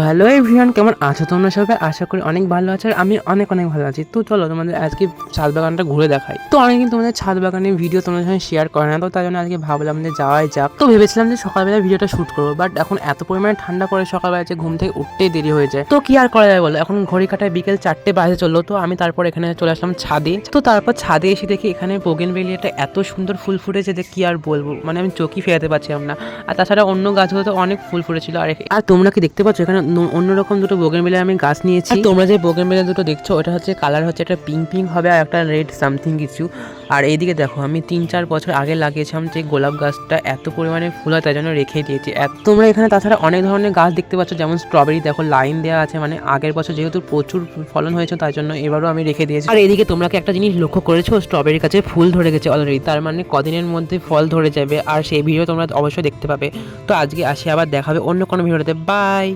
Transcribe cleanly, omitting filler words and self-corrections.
Hello everyone, কেমন আছো তোমরা সবাই? আশা করি অনেক ভালো আছো। আর আমি অনেক ভালো আছি। তো চলো তোমাদের আজকে ছাদ বাগানটা ঘুরে দেখাই। তো অনেকদিন তোমাদের ছাদ বাগানের ভিডিও তোমাদের সঙ্গে শেয়ার করে না, তো তাই জন্য আজকে ভাবলাম যে যাওয়াই যাক। তো ভেবেছিলাম যে সকালবেলা ভিডিওটা শ্যুট করবো, বাট এখন এত পরিমাণে ঠান্ডা পড়ে সকালবেলা যে ঘুম থেকে উঠতেই দেরি হয়ে যায়। তো কি আর করা যায় বলো, এখন ঘড়ি কাটায় বিকেল 4টে বাজে চললো। তো আমি তারপর এখানে চলে আসলাম ছাদে। তো তারপর ছাদে এসে দেখি এখানে বোগেনভেলিয়াটা এত সুন্দর ফুল ফুটেছে যে কি আর বলবো, মানে আমি চোখই ফেরাতে পারছিলাম না। আর তাছাড়া অন্য গাছগুলোতে অনেক ফুল ফুটেছিল। আর তোমরা কি দেখতে পাচ্ছ এখানে অন্যরকম দুটো বোগেনভেলিয়া আমি গাছ নিয়েছি। আর তোমরা যে বোগেনভেলিয়া দুটো দেখছো ওটা হচ্ছে কালার হচ্ছে একটা পিঙ্ক হবে আর একটা রেড সামথিং কিছু। আর এইদিকে দেখো আমি 3-4 বছর আগে লাগিয়েছিলাম যে গোলাপ গাছটা এত পরিমাণে ফুল হয় তাই জন্য রেখে দিয়েছি। তোমরা এখানে তাছাড়া অনেক ধরনের গাছ দেখতে পাচ্ছ, যেমন স্ট্রবেরি দেখো লাইন দেওয়া আছে, মানে আগের বছর যেহেতু প্রচুর ফলন হয়েছে তাই জন্য এবারও আমি রেখে দিয়েছি। আর এইদিকে তোমরা কি একটা জিনিস লক্ষ্য করেছো, স্ট্রবেরির কাছে ফুল ধরে গেছে অলরেডি, তার মানে কদিনের মধ্যে ফল ধরে যাবে। আর সেই ভিডিও তোমরা অবশ্যই দেখতে পাবে। তো আজকে আসি, আবার দেখাবে অন্য কোনো ভিডিওতে। বাই।